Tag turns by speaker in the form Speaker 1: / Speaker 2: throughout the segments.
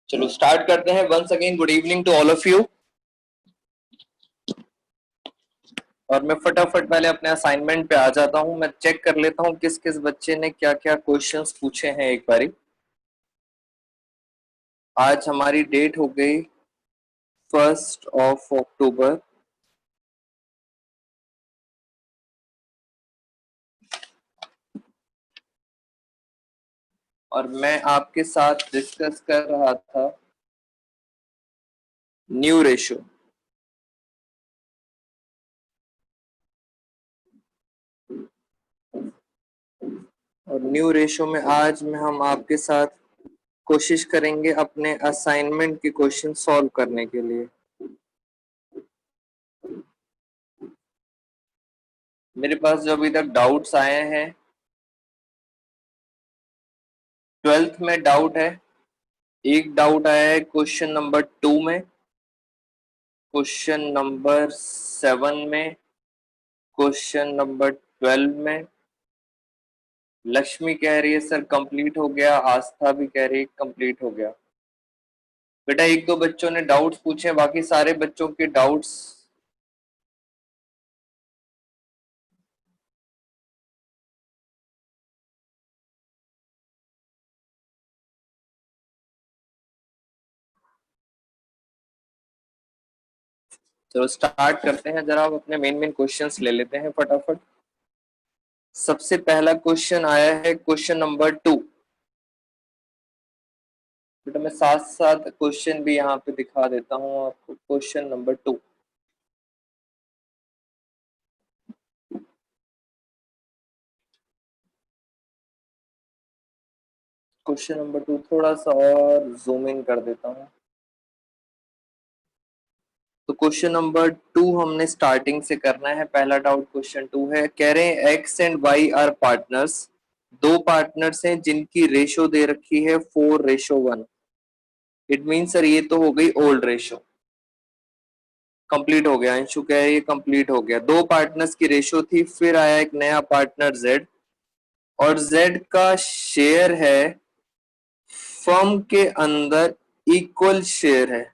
Speaker 1: चलो स्टार्ट करते हैं। Once again good evening to all of you. और मैं फटाफट पहले अपने असाइनमेंट पे आ जाता हूं। मैं चेक कर लेता हूं किस किस बच्चे ने क्या क्या क्वेश्चंस पूछे हैं एक बारी। आज हमारी डेट हो गई 1 अक्टूबर। और मैं आपके साथ डिस्कस कर रहा था न्यू रेशो। और न्यू रेशो में आज हम आपके साथ कोशिश करेंगे अपने असाइनमेंट के क्वेश्चन सॉल्व करने के लिए। मेरे पास जो अभी तक डाउट्स आए हैं, 12th में डाउट है। एक डाउट आया है क्वेश्चन नंबर 2 में, क्वेश्चन नंबर 7 में, क्वेश्चन नंबर 12 में। लक्ष्मी कह रही है सर कंप्लीट हो गया, आस्था भी कह रही है कंप्लीट हो गया। बेटा एक दो बच्चों ने डाउट्स पूछे, बाकी सारे बच्चों के डाउट्स चलो स्टार्ट करते हैं। जरा आप अपने मेन मेन क्वेश्चंस ले लेते हैं फटाफट। सबसे पहला क्वेश्चन आया है क्वेश्चन नंबर 2। बेटा मैं साथ साथ क्वेश्चन भी यहाँ पे दिखा देता हूँ आपको। क्वेश्चन नंबर 2, क्वेश्चन नंबर 2 थोड़ा सा और जूम इन कर देता हूँ। तो क्वेश्चन नंबर 2 हमने स्टार्टिंग से करना है। पहला डाउट क्वेश्चन 2 है, कह रहे हैं X and Y are partners. दो पार्टनर्स हैं जिनकी रेशो दे रखी है 4:1। इट मीन सर ये तो हो गई ओल्ड रेशो। कंप्लीट हो गया। अंशु कह रही है कंप्लीट हो गया। दो पार्टनर्स की रेशो थी, फिर आया एक नया पार्टनर जेड, और जेड का शेयर है फर्म के अंदर इक्वल शेयर है,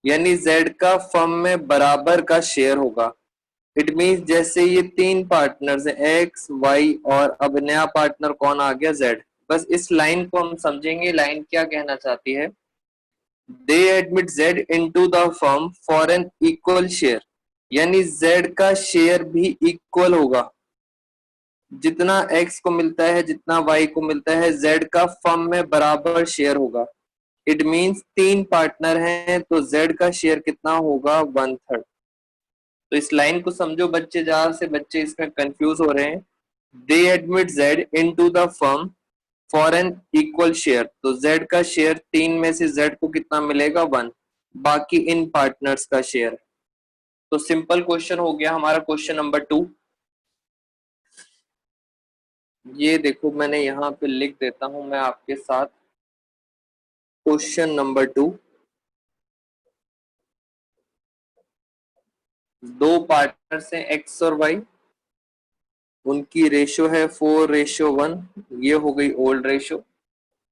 Speaker 1: यानी जेड का फर्म में बराबर का शेयर होगा। इट मीन जैसे ये तीन पार्टनर्स हैं, एक्स वाई और अब नया पार्टनर कौन आ गया, जेड। बस इस लाइन को हम समझेंगे। लाइन क्या कहना चाहती है, they admit Z into the firm for an equal share, यानी जेड का शेयर भी इक्वल होगा। जितना एक्स को मिलता है जितना वाई को मिलता है, जेड का फर्म में बराबर शेयर होगा। इट मीन्स तीन पार्टनर हैं तो जेड का शेयर कितना होगा, 1/3। तो इस लाइन को समझो बच्चे, जहां से बच्चे इसमें कंफ्यूज हो रहे हैं। They admit Z into the firm for an equal share, तो जेड का शेयर तीन में से जेड को कितना मिलेगा, 1। बाकी इन पार्टनर्स का शेयर। तो सिंपल क्वेश्चन हो गया हमारा क्वेश्चन नंबर 2। ये देखो मैंने यहाँ पे लिख देता हूं मैं आपके साथ। क्वेश्चन नंबर 2, दो पार्टनर्स हैं एक्स और वाई, उनकी रेशो है 4:1। ये हो गई ओल्ड रेशो।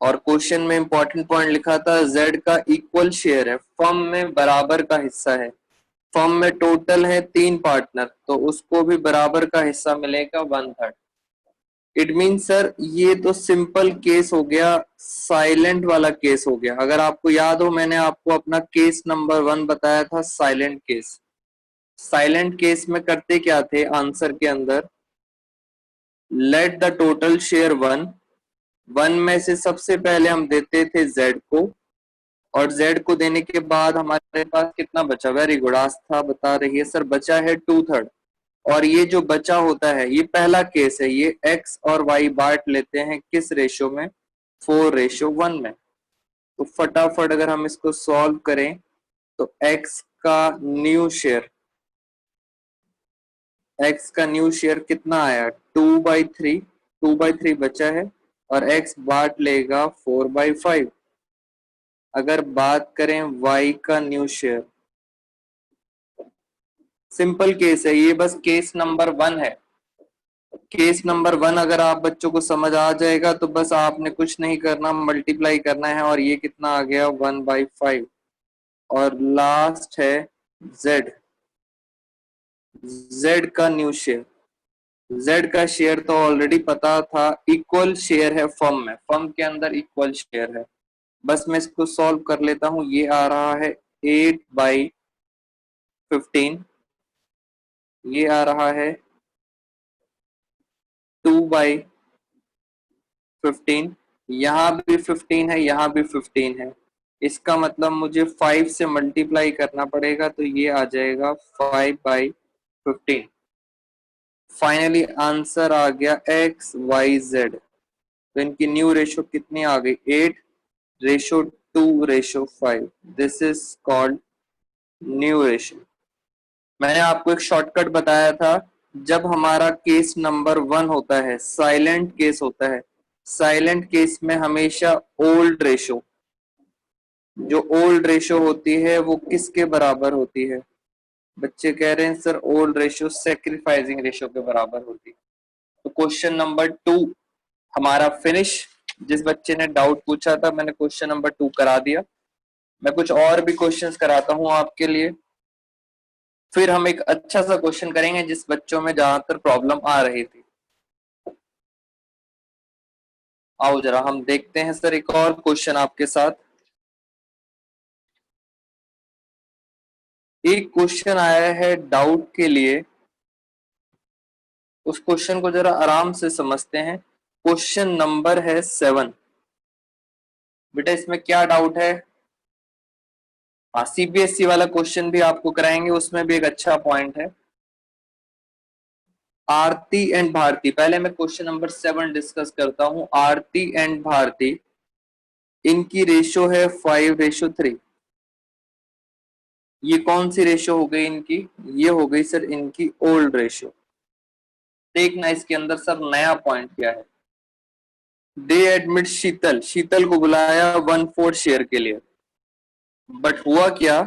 Speaker 1: और क्वेश्चन में इंपॉर्टेंट पॉइंट लिखा था, जेड का इक्वल शेयर है, फर्म में बराबर का हिस्सा है। फर्म में टोटल है तीन पार्टनर, तो उसको भी बराबर का हिस्सा मिलेगा, 1/3। इट मीन सर ये तो सिंपल केस हो गया, साइलेंट वाला केस हो गया। अगर आपको याद हो, मैंने आपको अपना केस नंबर 1 बताया था, साइलेंट केस। साइलेंट केस में करते क्या थे, आंसर के अंदर लेट द टोटल शेयर 1। 1 में से सबसे पहले हम देते थे जेड को, और जेड को देने के बाद हमारे पास कितना बचा, वेरी गुड, आस्था बता रही है सर बचा है 2/3। और ये जो बचा होता है, ये पहला केस है, ये एक्स और वाई बांट लेते हैं किस रेशो में, 4:1 में। तो फटाफट अगर हम इसको सॉल्व करें तो एक्स का न्यू शेयर, एक्स का न्यू शेयर कितना आया, 2/3। 2/3 बचा है, और एक्स बांट लेगा 4/5। अगर बात करें वाई का न्यू शेयर, सिंपल केस है ये, बस केस नंबर 1 है। केस नंबर 1 अगर आप बच्चों को समझ आ जाएगा तो बस आपने कुछ नहीं करना, मल्टीप्लाई करना है, और ये कितना आ गया 1/5। और लास्ट है जेड, जेड का न्यू शेयर। जेड का शेयर तो ऑलरेडी पता था, इक्वल शेयर है फर्म में, फर्म के अंदर इक्वल शेयर है। बस मैं इसको सॉल्व कर लेता हूं। ये आ रहा है 8/15, ये आ रहा है 2/15, यहाँ भी 15 है, यहाँ भी 15 है। इसका मतलब मुझे 5 से मल्टीप्लाई करना पड़ेगा, तो ये आ जाएगा 5/15। फाइनली आंसर आ गया XYZ। तो इनकी न्यू रेशो कितनी आ गई? 8:2:5। This is called new ratio. मैंने आपको एक शॉर्टकट बताया था। जब हमारा केस नंबर 1 होता है, साइलेंट केस होता है, साइलेंट केस में हमेशा ओल्ड रेशो, जो ओल्ड रेशो होती है वो किसके बराबर होती है? बच्चे कह रहे हैं sir old ratio sacrificing ratio के बराबर होती है। तो क्वेश्चन नंबर 2 हमारा फिनिश। जिस बच्चे ने डाउट पूछा था मैंने क्वेश्चन नंबर 2 करा दिया। मैं कुछ और भी क्वेश्चंस कराता हूं आपके लिए, फिर हम एक अच्छा सा क्वेश्चन करेंगे जिस बच्चों में ज्यादातर प्रॉब्लम आ रही थी। आओ जरा हम देखते हैं सर एक और क्वेश्चन आपके साथ। एक क्वेश्चन आया है डाउट के लिए, उस क्वेश्चन को जरा आराम से समझते हैं। क्वेश्चन नंबर है 7। बेटा इसमें क्या डाउट है? हाँ, सीबीएसई वाला क्वेश्चन भी आपको कराएंगे, उसमें भी एक अच्छा पॉइंट है। आरती एंड भारती, पहले मैं क्वेश्चन नंबर 7 डिस्कस करता हूं। आरती एंड भारती, इनकी रेशो है 5:3। ये कौन सी रेशो हो गई इनकी? ये हो गई सर इनकी ओल्ड रेशो। देखना इसके अंदर सर नया पॉइंट क्या है। दे एडमिट शीतल, शीतल को बुलाया 1/4 शेयर के लिए, बट हुआ क्या?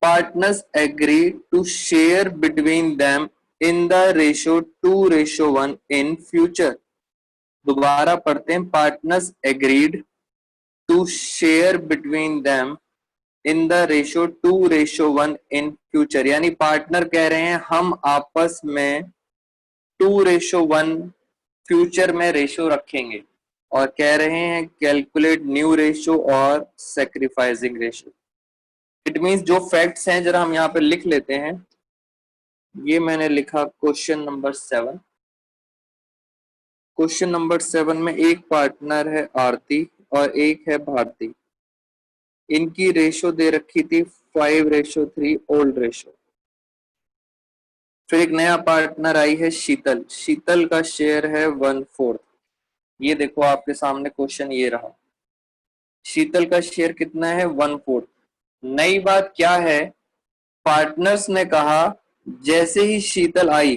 Speaker 1: Partners agree to share between them in the ratio 2:1 in future. दोबारा पढ़ते हैं। Partners agreed to share between them in the ratio 2:1 in future, यानी पार्टनर कह रहे हैं हम आपस में 2:1 फ्यूचर में रेशो रखेंगे, और कह रहे हैं कैलकुलेट न्यू रेशो और सेक्रीफाइसिंग रेशो। इट मींस जो फैक्ट्स हैं जरा हम यहाँ पे लिख लेते हैं। ये मैंने लिखा क्वेश्चन नंबर 7। क्वेश्चन नंबर 7 में एक पार्टनर है आरती और एक है भारती। इनकी रेशो दे रखी थी 5:3 ओल्ड रेशो। फिर एक नया पार्टनर आई है शीतल, शीतल का शेयर है 1/4। ये देखो आपके सामने क्वेश्चन ये रहा, शीतल का शेयर कितना है? 1/4। नई बात क्या है? पार्टनर्स ने कहा, जैसे ही शीतल आई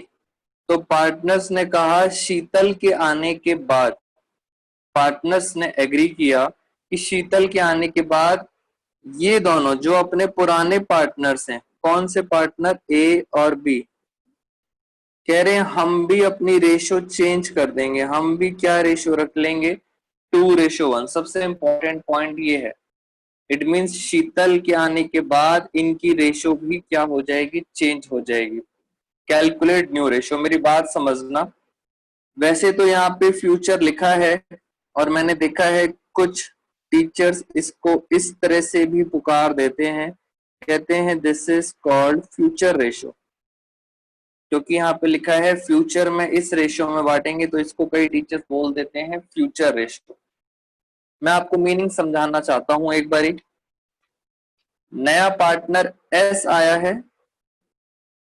Speaker 1: तो पार्टनर्स ने कहा शीतल के आने के बाद, पार्टनर्स ने एग्री किया कि शीतल के आने के बाद ये दोनों जो अपने पुराने पार्टनर्स हैं, कौन से पार्टनर? ए और बी, कह रहे हैं हम भी अपनी रेशो चेंज कर देंगे, हम भी क्या रेशो रख लेंगे? 2:1। सबसे इंपॉर्टेंट पॉइंट ये है, इट मींस शीतल के आने के बाद इनकी रेशो भी क्या हो जाएगी? चेंज हो जाएगी। कैलकुलेट न्यू रेशो, मेरी बात समझना। वैसे तो यहाँ पे फ्यूचर लिखा है, और मैंने देखा है कुछ टीचर्स इसको इस तरह से भी पुकार देते हैं, कहते हैं this is called future ratio, क्योंकि यहाँ पे लिखा है फ्यूचर में इस रेशो में बांटेंगे, तो इसको कई टीचर्स बोल देते हैं फ्यूचर रेशो। मैं आपको मीनिंग समझाना चाहता हूं एक बारी। नया पार्टनर एस आया है,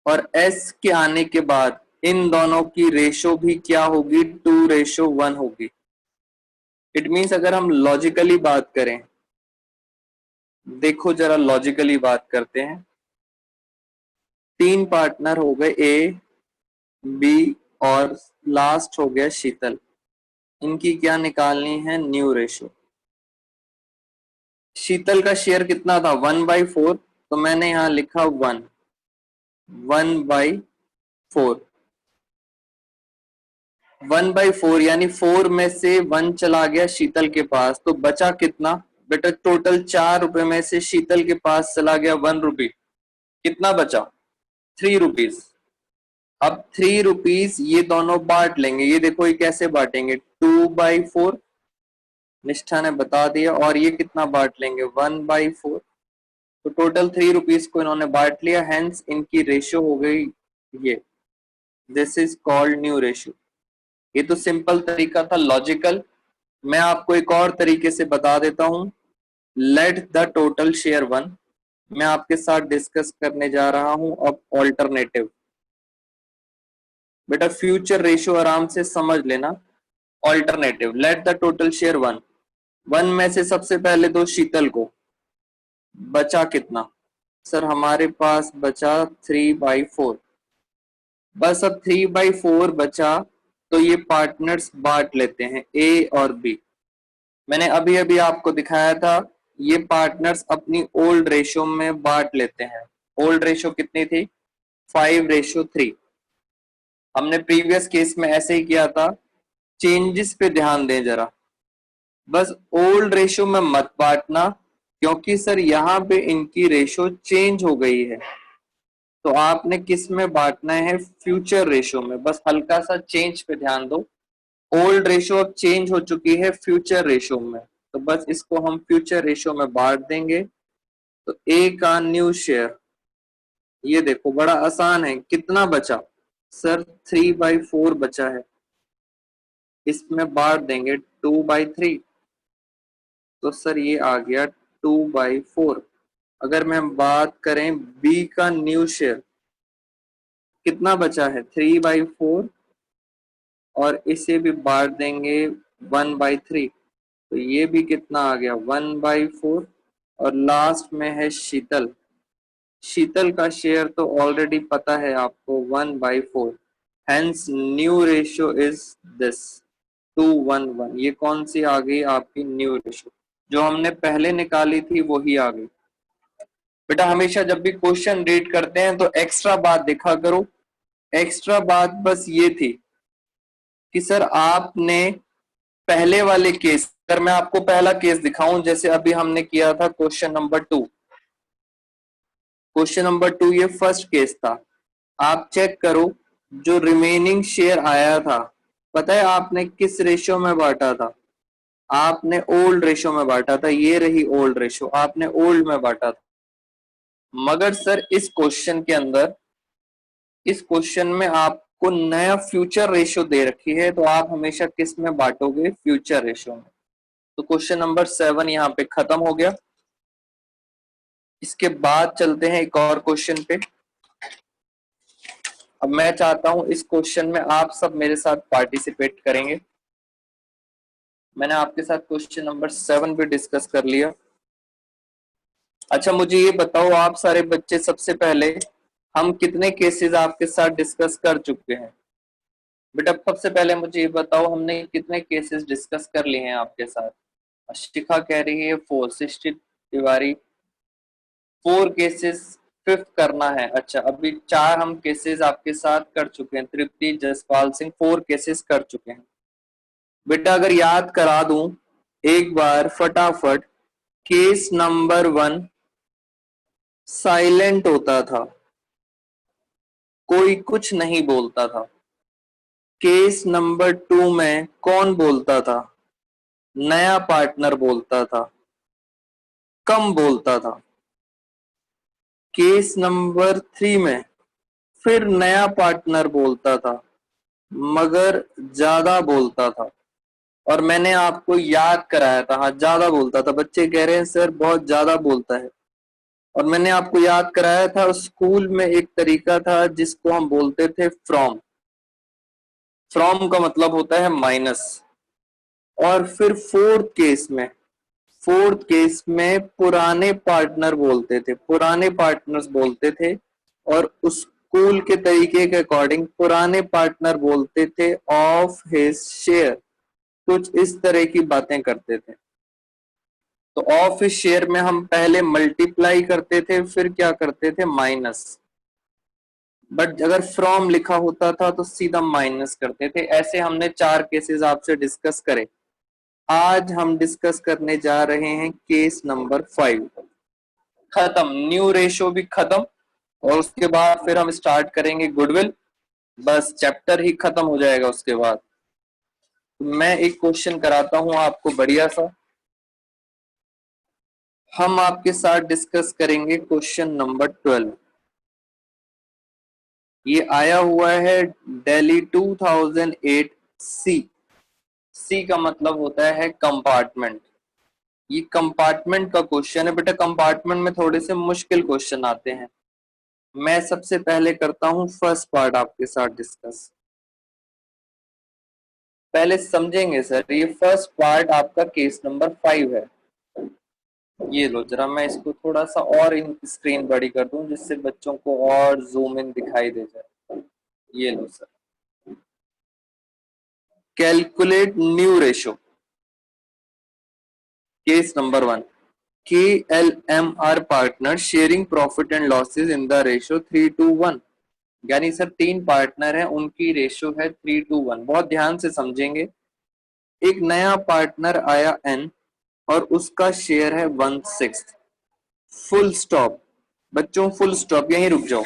Speaker 1: और एस के आने के बाद इन दोनों की रेशो भी क्या होगी? 2:1 होगी। इट मींस अगर हम लॉजिकली बात करें, देखो जरा लॉजिकली बात करते हैं। 3 पार्टनर हो गए, ए बी और लास्ट हो गया शीतल। इनकी क्या निकालनी है? New ratio. शीतल का शेयर कितना था? 1/4, तो मैंने यहां लिखा 1, 1/4। 1/4 यानी 4 में से 1 चला गया शीतल के पास, तो बचा कितना बेटा? टोटल 4 रुपए में से शीतल के पास चला गया 1 रुपी, कितना बचा? 3 रुपीज। अब 3 रुपीज ये दोनों बांट लेंगे, ये देखो ये कैसे बांटेंगे, 2/4 निष्ठा ने बता दिया, और ये कितना बांट लेंगे? 1/4। तो टोटल 3 रुपीज को इन्होंने बांट लिया, हेंस इनकी रेशियो हो गई ये, this is called new ratio. ये तो सिंपल तरीका था, लॉजिकल। मैं आपको एक और तरीके से बता देता हूं, लेट द टोटल शेयर 1। मैं आपके साथ डिस्कस करने जा रहा हूं अब ऑल्टरनेटिव। बेटा फ्यूचर रेशियो आराम से समझ लेना। Alternative, let the total share 1। 1 में से सबसे पहले दो शीतल को, बचा कितना? सर हमारे पास बचा 3/4। बस अब 3/4 बचा, तो ये पार्टनर्स बांट लेते हैं, ए और बी। मैंने अभी अभी आपको दिखाया था, ये पार्टनर्स अपनी ओल्ड रेशियो में बांट लेते हैं। ओल्ड रेशियो कितनी थी? 5/3। हमने प्रीवियस केस में ऐसे ही किया था। चेंजेस पे ध्यान दें जरा, बस ओल्ड रेशियो में मत बांटना, क्योंकि सर यहाँ पे इनकी रेशियो चेंज हो गई है। तो आपने किस में बांटना है? फ्यूचर रेशियो में। बस हल्का सा चेंज पे ध्यान दो, ओल्ड रेशियो अब चेंज हो चुकी है फ्यूचर रेशियो में, तो बस इसको हम फ्यूचर रेशियो में बांट देंगे। तो ए का न्यू शेयर, ये देखो बड़ा आसान है, कितना बचा? सर 3/4 बचा है, इसमें बांट देंगे 2/3, तो सर ये आ गया 2/4। अगर मैं बात करें बी का न्यू शेयर, कितना बचा है? 3/4, और इसे भी बांट देंगे 1/3, तो ये भी कितना आ गया? 1/4। और लास्ट में है शीतल। शीतल का शेयर तो ऑलरेडी पता है आपको, 1/4। Hence new ratio is this 2:1:1। ये कौन सी आ गई आपकी न्यू रेशियो? जो हमने पहले निकाली थी वही आ गई। बेटा हमेशा जब भी क्वेश्चन रीड करते हैं तो एक्स्ट्रा बात दिखा करो। एक्स्ट्रा बात बस ये थी कि सर आपने पहले वाले केस, अगर मैं आपको पहला केस दिखाऊं, जैसे अभी हमने किया था क्वेश्चन नंबर 2। क्वेश्चन नंबर 2 ये फर्स्ट केस था। आप चेक करो, जो रिमेनिंग शेयर आया था, पता है आपने किस रेशियो में बांटा था? आपने ओल्ड रेशियो में बांटा था, ये रही ओल्ड रेशियो, आपने ओल्ड में बांटा था। मगर सर इस क्वेश्चन के अंदर, इस क्वेश्चन में आपको नया फ्यूचर रेशियो दे रखी है, तो आप हमेशा किस में बांटोगे? फ्यूचर रेशियो में। तो क्वेश्चन नंबर 7 यहाँ पे खत्म हो गया। इसके बाद चलते हैं एक और क्वेश्चन पे। अब मैं चाहता हूं इस क्वेश्चन में आप सब मेरे साथ पार्टिसिपेट करेंगे। मैंने आपके साथ क्वेश्चन नंबर 7 पे डिस्कस कर लिया। अच्छा मुझे ये बताओ आप सारे बच्चे, सबसे पहले हम कितने केसेस आपके साथ डिस्कस कर चुके हैं? बेटा सबसे पहले मुझे ये बताओ, हमने कितने केसेस डिस्कस कर लिए हैं आपके साथ? शिखा कह रही है 4। सृष्टि तिवारी 4 केसेस, फिफ्थ करना है। अच्छा अभी 4 हम केसेस आपके साथ कर चुके हैं। तृप्ति जसपाल सिंह 4 केसेस कर चुके हैं। बेटा अगर याद करा दूं एक बार फटाफट, केस नंबर 1 साइलेंट होता था, कोई कुछ नहीं बोलता था। केस नंबर 2 में कौन बोलता था? नया पार्टनर बोलता था, कम बोलता था। केस नंबर 3 में फिर नया पार्टनर बोलता था, मगर ज्यादा बोलता था। और मैंने आपको याद कराया था, हाँ ज्यादा बोलता था। बच्चे कह रहे हैं सर बहुत ज्यादा बोलता है, और मैंने आपको याद कराया था स्कूल में एक तरीका था जिसको हम बोलते थे फ्रॉम। फ्रॉम का मतलब होता है माइनस। और फिर फोर्थ केस में पुराने पार्टनर बोलते थे, पुराने पार्टनर्स बोलते थे, और उस स्कूल के तरीके के अकॉर्डिंग पुराने पार्टनर बोलते थे ऑफ हिज शेयर, कुछ इस तरह की बातें करते थे। तो ऑफ हिज शेयर में हम पहले मल्टीप्लाई करते थे, फिर क्या करते थे? माइनस। बट अगर फ्रॉम लिखा होता था तो सीधा माइनस करते थे। ऐसे हमने 4 केसेस आपसे डिस्कस करे। आज हम डिस्कस करने जा रहे हैं केस नंबर 5। खत्म, न्यू रेशो भी खत्म, और उसके बाद फिर हम स्टार्ट करेंगे गुडविल। बस चैप्टर ही खत्म हो जाएगा उसके बाद। मैं एक क्वेश्चन कराता हूं आपको बढ़िया सा। हम आपके साथ डिस्कस करेंगे क्वेश्चन नंबर 12। ये आया हुआ है दिल्ली 2008 सी। सी का मतलब होता है कंपार्टमेंट। ये कंपार्टमेंट का क्वेश्चन है बेटा। कंपार्टमेंट में थोड़े से मुश्किल क्वेश्चन आते हैं। मैं सबसे पहले करता हूं फर्स्ट पार्ट आपके साथ डिस्कस। पहले समझेंगे सर, ये फर्स्ट पार्ट आपका केस नंबर 5 है। ये लो जरा, मैं इसको थोड़ा सा और इन स्क्रीन बड़ी कर दूं जिससे बच्चों को और जूम इन दिखाई दे जाए। ये लो sir, calculate new ratio. Case number 1, KLM are partners sharing profit and losses in the ratio 3:1। यानी सर 3 पार्टनर हैं, उनकी रेशो है 3:1। बहुत ध्यान से समझेंगे। एक नया पार्टनर आया N और उसका शेयर है 1/6। Full stop. बच्चों फुल स्टॉप, यहीं रुक जाओ।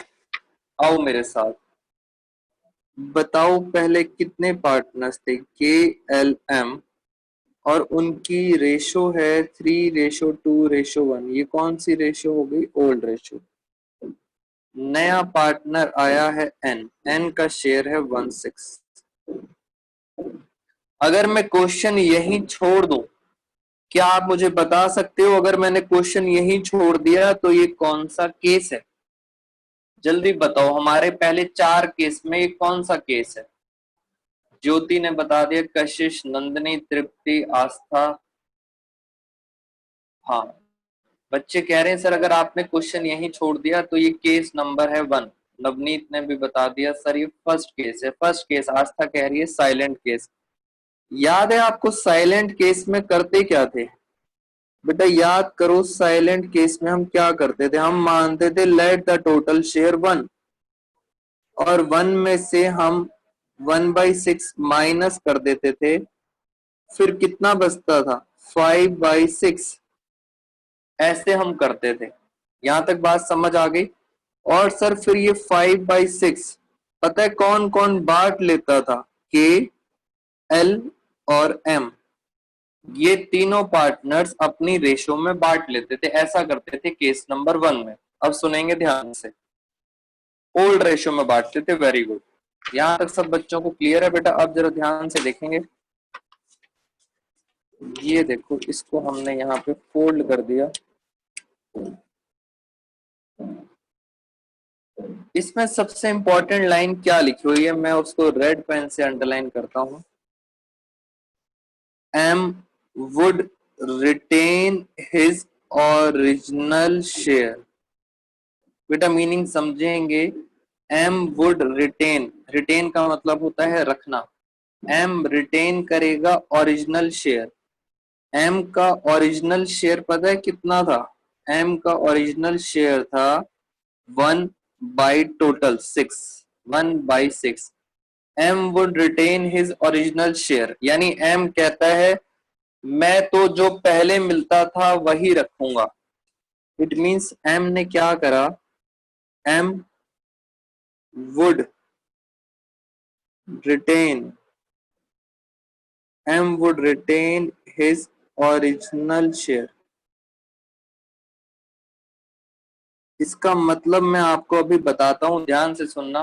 Speaker 1: आओ मेरे साथ। बताओ पहले कितने पार्टनर्स थे। KLM और उनकी रेशो है 3:2:1। ये कौन सी रेशो हो गई? Old ratio. नया पार्टनर आया है N का शेयर है 1/6। अगर मैं क्वेश्चन यहीं छोड़ दूं, क्या आप मुझे बता सकते हो अगर मैंने क्वेश्चन यहीं छोड़ दिया तो ये कौन सा केस है? जल्दी बताओ, हमारे पहले 4 केस में ये कौन सा केस है? ज्योति ने बता दिया, कशिश, नंदनी, तृप्ति, आस्था। हाँ, बच्चे कह रहे हैं सर अगर आपने क्वेश्चन यहीं छोड़ दिया तो ये केस नंबर है 1। नवनीत ने भी बता दिया सर ये फर्स्ट केस है। First case. आस्था कह रही है साइलेंट केस। याद है आपको साइलेंट केस में करते क्या थे? बेटा याद करो, साइलेंट केस में हम क्या करते थे? हम मानते थे लेट द टोटल शेयर 1, और 1 में से हम 1/6 माइनस कर देते थे। फिर कितना बचता था? 5/6। ऐसे हम करते थे। यहां तक बात समझ आ गई? और सर फिर ये 5/6 पता है कौन कौन बांट लेता था? के, एल और एम। ये तीनों पार्टनर्स अपनी रेशो में बांट लेते थे। ऐसा करते थे केस नंबर 1 में। अब सुनेंगे ध्यान से। ओल्ड रेशो में बांटते थे। Very good. यहां तक सब बच्चों को क्लियर है बेटा? अब जरा ध्यान से देखेंगे। ये देखो, इसको हमने यहाँ पे फोल्ड कर दिया। इसमें सबसे इंपॉर्टेंट लाइन क्या लिखी हुई है, मैं उसको रेड पेन से अंडरलाइन करता हूं। M would retain his original share. बेटा मीनिंग समझेंगे। एम वुड रिटेन, रिटेन का मतलब होता है रखना। एम रिटेन करेगा ओरिजिनल शेयर। एम का ओरिजिनल शेयर पता है कितना था? एम का ओरिजिनल शेयर था 1/6। 1/6। M would retain his original share, यानी एम कहता है मैं तो जो पहले मिलता था वही रखूंगा। इट मींस एम ने क्या करा? M would retain, M would retain his original share. इसका मतलब मैं आपको अभी बताता हूं, ध्यान से सुनना।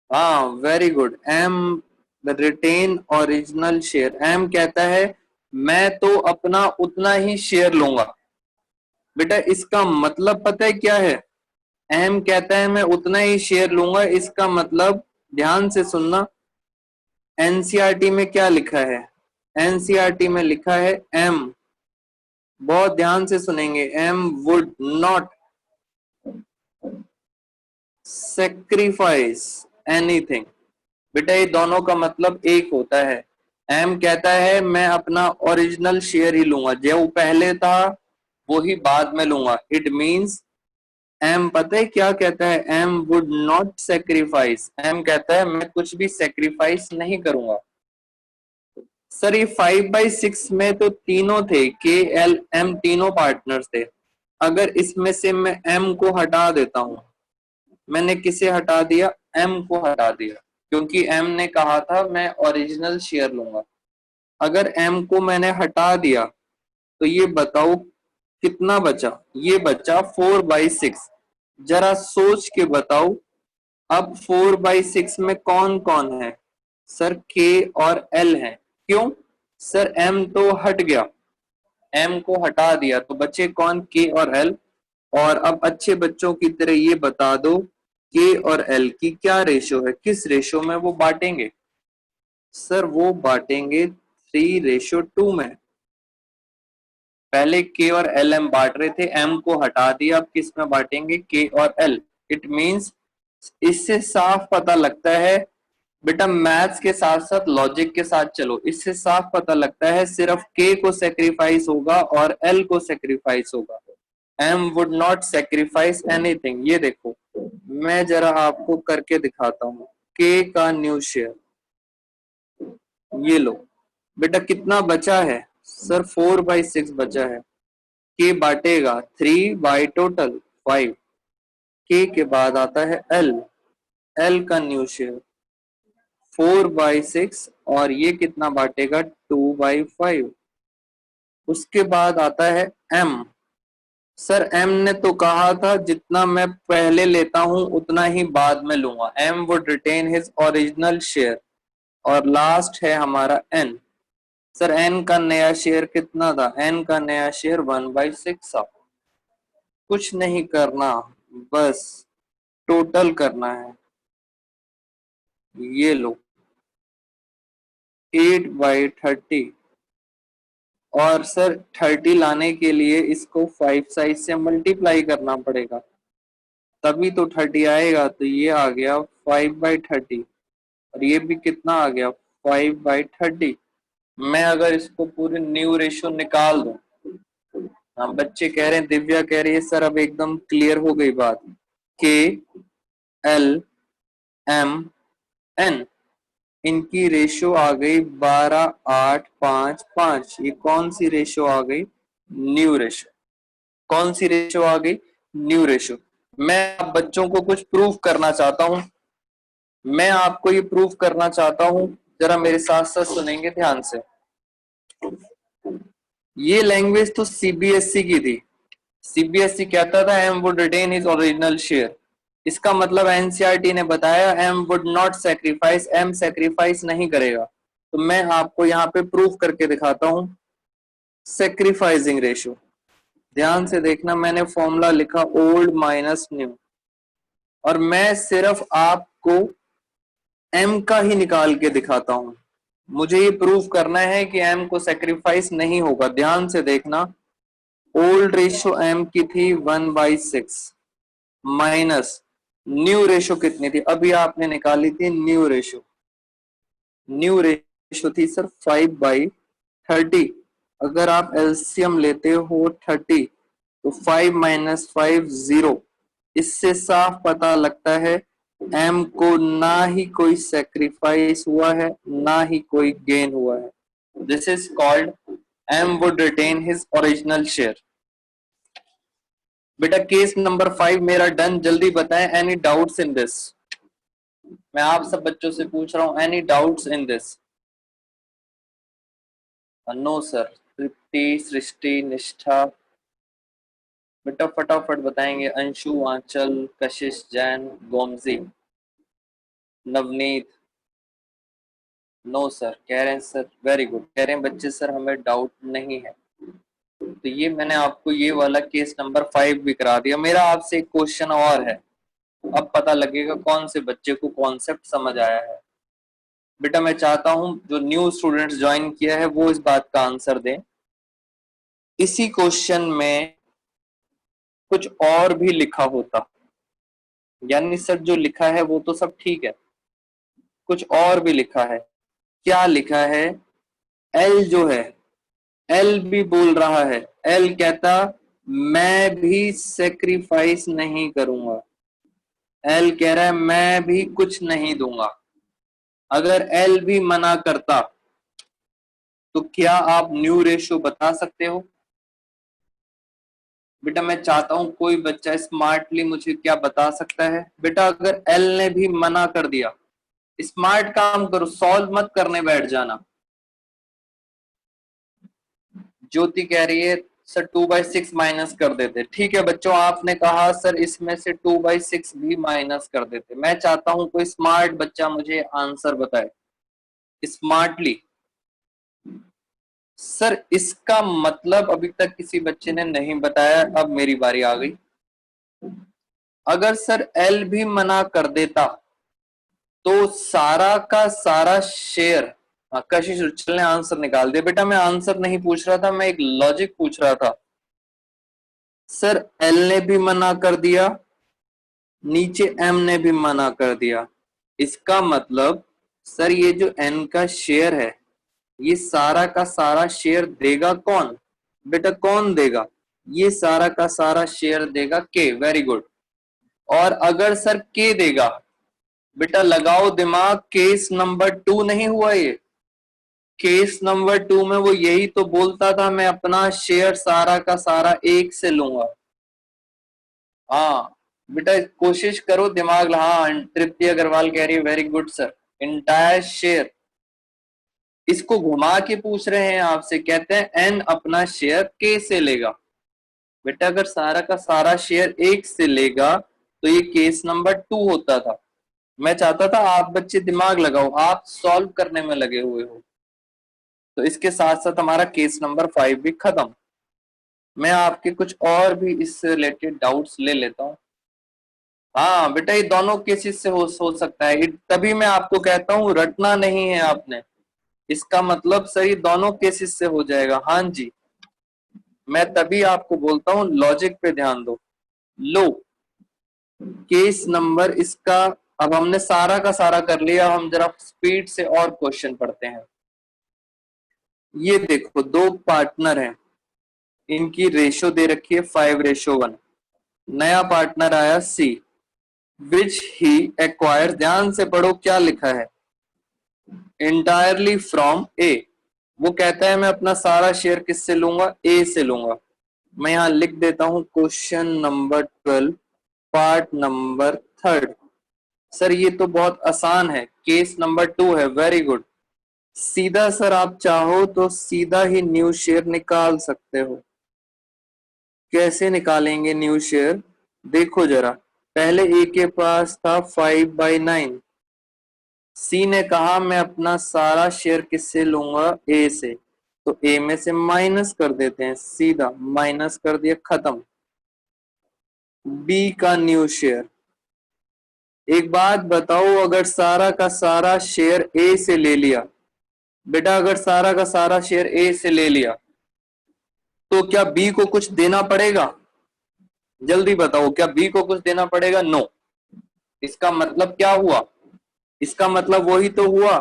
Speaker 1: हाँ very good. M retain original share. M कहता है मैं तो अपना उतना ही शेयर लूंगा। बेटा इसका मतलब पता है क्या है? एम कहता है मैं उतना ही शेयर लूंगा। इसका मतलब ध्यान से सुनना। एनसीईआरटी में क्या लिखा है? एनसीईआरटी में लिखा है एम, बहुत ध्यान से सुनेंगे, M would not sacrifice anything. बेटा ये दोनों का मतलब एक होता है। एम कहता है मैं अपना ओरिजिनल शेयर ही लूंगा, जो पहले था वो ही बाद में लूंगा। इट मींस एम पता है क्या कहता है? M would not sacrifice, M कहता है मैं कुछ भी सेक्रीफाइस नहीं करूंगा। सर ये 5/6 में तो तीनों थे, के एल एम तीनों पार्टनर्स थे। अगर इसमें से मैं एम को हटा देता हूं, मैंने किसे हटा दिया? एम को हटा दिया, क्योंकि एम ने कहा था मैं ओरिजिनल शेयर लूंगा। अगर एम को मैंने हटा दिया तो ये बताओ कितना बचा? ये बचा 4/6। जरा सोच के बताओ, अब 4/6 में कौन कौन है? सर के और एल है। क्यों? सर एम तो हट गया, एम को हटा दिया तो बचे कौन? के और एल। और अब अच्छे बच्चों की तरह ये बता दो के और एल की क्या रेशो है, किस रेशो में वो बांटेंगे? सर वो बांटेंगे 3:2 में। पहले के और एल एम बांट रहे थे, एम को हटा दिया, अब किस में बांटेंगे? के और एल। इट मींस इससे साफ पता लगता है बेटा, मैथ्स के साथ साथ लॉजिक के साथ चलो, इससे साफ पता लगता है सिर्फ के को सेक्रीफाइस होगा और एल को सेक्रीफाइस होगा। M would not sacrifice anything. ये देखो मैं जरा आपको करके दिखाता हूँ, के का न्यू शेयर। ये लो बेटा, कितना बचा है? सर 4/6 बचा है। के बांटेगा 3 बाई टोटल 5। के के बाद आता है एल, एल का न्यू शेयर 4/6 और ये कितना बांटेगा? 2/5। उसके बाद आता है एम। सर एम ने तो कहा था जितना मैं पहले लेता हूं उतना ही बाद में लूंगा, M would retain his original share. और लास्ट है हमारा एन। सर एन का नया शेयर कितना था? एन का नया शेयर 1/6 था। कुछ नहीं करना, बस टोटल करना है। ये लो 8/30। और सर 30 लाने के लिए इसको 5 साइज से मल्टीप्लाई करना पड़ेगा, तभी तो 30 आएगा। तो ये आ गया 5/30 और ये भी कितना आ गया? 5/30। मैं अगर इसको पूरे न्यू रेशियो निकाल दूं, हाँ बच्चे कह रहे हैं, दिव्या कह रही है सर अब एकदम क्लियर हो गई बात। के एल एम एन, इनकी रेशो आ गई 12:8:5:5। ये कौन सी रेशो आ गई? New ratio. कौन सी रेशो आ गई? New ratio. मैं आप बच्चों को कुछ प्रूफ करना चाहता हूं, मैं आपको ये प्रूफ करना चाहता हूं, जरा मेरे साथ साथ सुनेंगे ध्यान से। ये लैंग्वेज तो सीबीएसई की थी। सीबीएसई कहता था M would retain his original share. इसका मतलब एनसीईआरटी ने बताया M would not sacrifice, M sacrifice नहीं करेगा। तो मैं आपको यहाँ पे प्रूफ करके दिखाता हूं सेक्रीफाइसिंग रेशियो। ध्यान से देखना, मैंने फॉर्मूला लिखा ओल्ड माइनस न्यू, और मैं सिर्फ आपको एम का ही निकाल के दिखाता हूं। मुझे ये प्रूफ करना है कि एम को सेक्रीफाइस नहीं होगा। ध्यान से देखना, ओल्ड रेशियो एम की थी 1/6 माइनस न्यू रेशियो कितनी थी? अभी आपने निकाली थी न्यू रेशियो। न्यू रेशियो थी सर 5/30। अगर आप एलसीएम लेते हो 30 तो 5 माइनस 5 0। इससे साफ पता लगता है एम को ना ही कोई सेक्रीफाइस हुआ है ना ही कोई गेन हुआ है। This is called M would retain his original share. बेटा केस नंबर 5 मेरा डन, जल्दी बताएं एनी डाउट्स इन दिस। मैं आप सब बच्चों से पूछ रहा हूं any doubts in this? No sir. Tripti, Srishti, Nishtha, बेटा फटाफट बताएंगे। अंशु, आंचल, कशिश, जैन, गोमजी, नवनीत। नो सर कह रहे हैं सर, वेरी गुड कह रहे हैं बच्चे सर हमें डाउट नहीं है। तो ये मैंने आपको ये वाला केस नंबर 5 भी करा दिया। मेरा आपसे एक क्वेश्चन और है, अब पता लगेगा कौन से बच्चे को कॉन्सेप्ट समझ आया है। बेटा मैं चाहता हूं जो न्यू स्टूडेंट्स ज्वाइन किया है वो इस बात का आंसर दें। इसी क्वेश्चन में कुछ और भी लिखा होता, यानी सर जो लिखा है वो तो सब ठीक है, कुछ और भी लिखा है। क्या लिखा है? एल जो है, एल भी बोल रहा है, एल कहता मैं भी सेक्रीफाइस नहीं करूंगा। एल कह रहा है मैं भी कुछ नहीं दूंगा। अगर एल भी मना करता तो क्या आप न्यू रेशियो बता सकते हो? बेटा मैं चाहता हूं कोई बच्चा स्मार्टली मुझे क्या बता सकता है। बेटा अगर एल ने भी मना कर दिया, स्मार्ट काम करो, सॉल्व मत करने बैठ जाना। ज्योति कह रही है सर 2/6 माइनस कर देते। ठीक है बच्चों, आपने कहा सर इसमें से 2/6 भी माइनस कर देते। मैं चाहता हूं कोई स्मार्ट बच्चा मुझे आंसर बताए स्मार्टली। सर इसका मतलब अभी तक किसी बच्चे ने नहीं बताया, अब मेरी बारी आ गई। अगर सर एल भी मना कर देता तो सारा का सारा शेयर, कशिश रुचल ने आंसर निकाल दिया। बेटा मैं आंसर नहीं पूछ रहा था, मैं एक लॉजिक पूछ रहा था। सर एल ने भी मना कर दिया, नीचे एम ने भी मना कर दिया, इसका मतलब सर ये जो एन का शेयर है ये सारा का सारा शेयर देगा कौन? बेटा कौन देगा? ये सारा का सारा शेयर देगा के। Very good. और अगर सर के देगा, बेटा लगाओ दिमाग, केस नंबर 2 नहीं हुआ ये? केस नंबर 2 में वो यही तो बोलता था मैं अपना शेयर सारा का सारा एक से लूंगा। हाँ बेटा कोशिश करो दिमाग। हाँ तृप्ति अग्रवाल कह रही है very good sir, entire share. इसको घुमा के पूछ रहे हैं आपसे, कहते हैं एन अपना शेयर के से लेगा। बेटा अगर सारा का सारा शेयर एक से लेगा तो ये केस नंबर 2 होता था। मैं चाहता था आप बच्चे दिमाग लगाओ, आप सॉल्व करने में लगे हुए हो। तो इसके साथ साथ हमारा केस नंबर 5 भी खत्म। मैं आपके कुछ और भी इससे रिलेटेड डाउट्स ले लेता हूँ। हाँ बेटा ये दोनों केसेस से हो सकता है, तभी मैं आपको कहता हूँ रटना नहीं है आपने। इसका मतलब सही दोनों केसेस से हो जाएगा। हाँ जी, मैं तभी आपको बोलता हूँ लॉजिक पे ध्यान दो। लो केस नंबर इसका, अब हमने सारा का सारा कर लिया, हम जरा स्पीड से और क्वेश्चन पढ़ते हैं। ये देखो दो पार्टनर हैं, इनकी रेशो दे रखी है 5:1। नया पार्टनर आया सी, विच ही एक्वायर्स, ध्यान से पढ़ो क्या लिखा है, इंटायरली फ्रॉम ए। वो कहता है मैं अपना सारा शेयर किससे लूंगा? ए से लूंगा। मैं यहां लिख देता हूं question number 12 part number 3। Sir ये तो बहुत आसान है, केस नंबर 2 है। Very good. सीधा सर आप चाहो तो सीधा ही न्यू शेयर निकाल सकते हो। कैसे निकालेंगे न्यू शेयर? देखो जरा, पहले ए के पास था 5/9। सी ने कहा मैं अपना सारा शेयर किससे लूंगा? ए से। तो ए में से माइनस कर देते हैं, सीधा माइनस कर दिया, खत्म। बी का न्यू शेयर। एक बात बताओ, अगर सारा का सारा शेयर ए से ले लिया, बेटा अगर सारा का सारा शेयर ए से ले लिया तो क्या बी को कुछ देना पड़ेगा? जल्दी बताओ, क्या बी को कुछ देना पड़ेगा? नो। इसका मतलब क्या हुआ? इसका मतलब वही तो हुआ,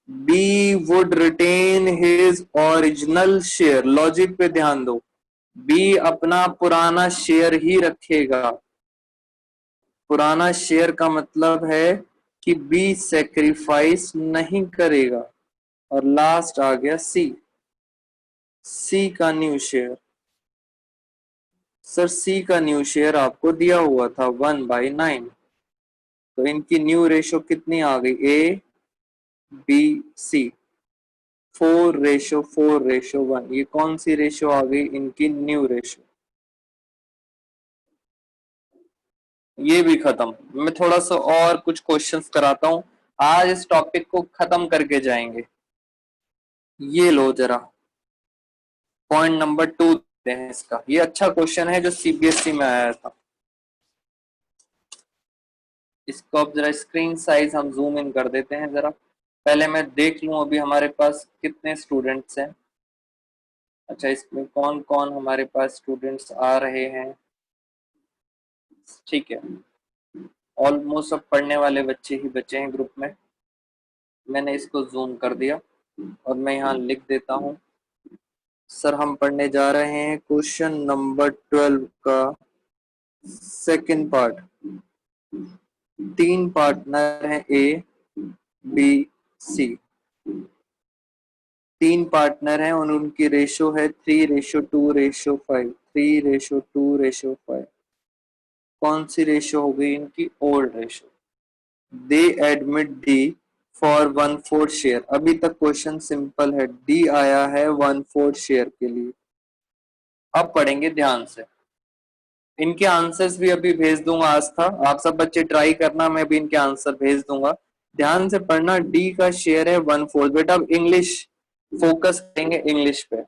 Speaker 1: B would retain his original share. Logic पे ध्यान दो, बी अपना पुराना शेयर ही रखेगा। पुराना शेयर का मतलब है कि बी सेक्रीफाइस नहीं करेगा। और लास्ट आ गया सी, सी का न्यू शेयर। सर सी का न्यू शेयर आपको दिया हुआ था 1/9, तो इनकी न्यू रेशो कितनी आ गई? A B C, 4:4:1। ये कौन सी रेशो आ गई? इनकी न्यू रेशो। ये भी खत्म। मैं थोड़ा सा और कुछ क्वेश्चंस कराता हूं, आज इस टॉपिक को खत्म करके जाएंगे। ये लो जरा, पॉइंट नंबर 2 है इसका। ये अच्छा क्वेश्चन है जो सीबीएसई में आया था। इसको अब जरा स्क्रीन साइज हम जूम इन कर देते हैं जरा। पहले मैं देख लूं अभी हमारे पास कितने स्टूडेंट्स हैं। अच्छा इसमें कौन कौन हमारे पास स्टूडेंट्स आ रहे हैं? ठीक है, ऑलमोस्ट सब पढ़ने वाले बच्चे ही बचे हैं ग्रुप में। मैंने इसको जूम कर दिया और मैं यहाँ लिख देता हूँ सर हम पढ़ने जा रहे हैं क्वेश्चन नंबर 12 का सेकंड पार्ट। 3 पार्टनर हैं ए बी सी, 3 पार्टनर हैं और उनकी रेशो है 3:2:5। 3:2:5 कौन सी रेशो हो गई इनकी? Old ratio. They admit D for 1/4 share. अभी तक क्वेश्चन सिंपल है, डी आया है 1/4 शेयर के लिए। अब पढ़ेंगे ध्यान से, इनके आंसर्स भी अभी भेज दूंगा। आज था, आप सब बच्चे ट्राई करना, मैं भी इनके आंसर भेज दूंगा। ध्यान से पढ़ना, डी का शेयर है 1/4। बेटा अब इंग्लिश फोकस करेंगे, इंग्लिश पे।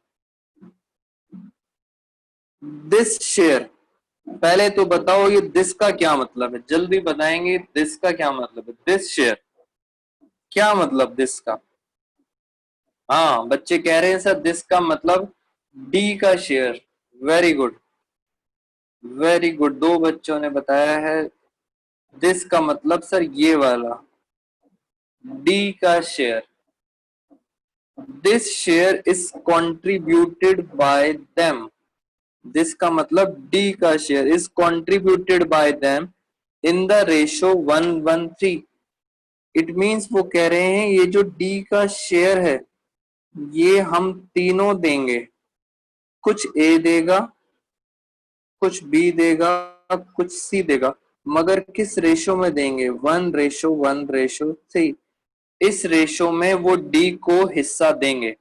Speaker 1: दिस शेयर, पहले तो बताओ ये दिस का क्या मतलब है, जल्दी बताएंगे दिस का क्या मतलब है। दिस शेयर क्या मतलब दिस का? हाँ बच्चे कह रहे हैं सर दिस का मतलब डी का share. Very good, very good, 2 बच्चों ने बताया है। दिस का मतलब सर ये वाला डी का share. This share is contributed bye them. This का मतलब डी का share is contributed bye them in the ratio 1:3। It means वो कह रहे हैं ये जो डी का शेयर है ये हम तीनों देंगे। कुछ ए देगा, कुछ बी देगा, कुछ सी देगा, मगर किस रेशो में देंगे? 1:1:3। इस रेशो में वो डी को हिस्सा देंगे।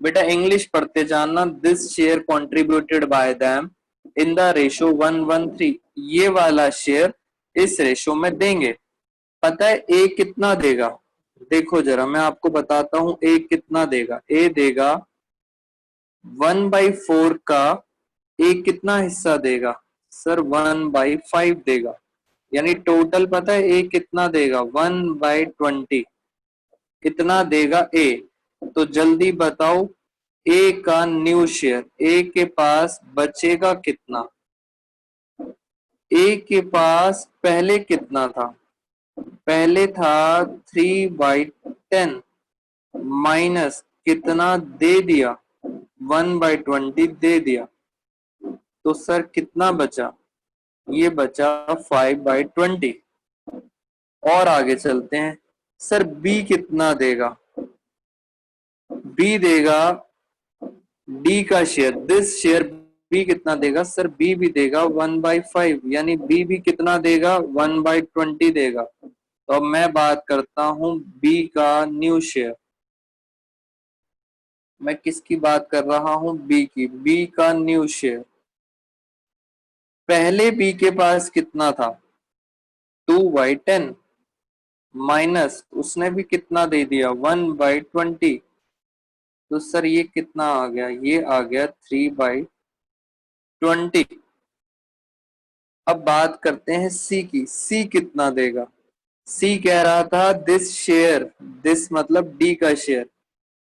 Speaker 1: बेटा इंग्लिश पढ़ते जाना। This share contributed bye them in the ratio 1:3। ये वाला शेयर इस रेशो में देंगे। पता है ए कितना देगा? देखो जरा मैं आपको बताता हूं ए कितना देगा। ए देगा 1/4 का ए कितना हिस्सा देगा? सर 1/5 देगा। यानी टोटल पता है ए कितना देगा? 1/20 कितना देगा ए? तो जल्दी बताओ ए का न्यू शेयर, ए के पास बचेगा कितना? ए के पास पहले कितना था? पहले था 3/10 माइनस कितना दे दिया? 1/20 दे दिया। तो सर कितना बचा? ये बचा 5/20। और आगे चलते हैं। सर बी कितना देगा? बी देगा डी का शेयर, दिस शेयर बी कितना देगा? सर बी भी देगा 1/5, यानी बी भी कितना देगा? 1/20 देगा। तो अब मैं बात करता हूं बी का न्यू शेयर। मैं किसकी बात कर रहा हूं? बी की। बी का न्यू शेयर, पहले बी के पास कितना था? 2/10 माइनस उसने भी कितना दे दिया? 1/20। तो सर ये कितना आ गया? ये आ गया 3/20। अब बात करते हैं सी की। सी कितना देगा? सी कह रहा था दिस शेयर, दिस मतलब डी का शेयर।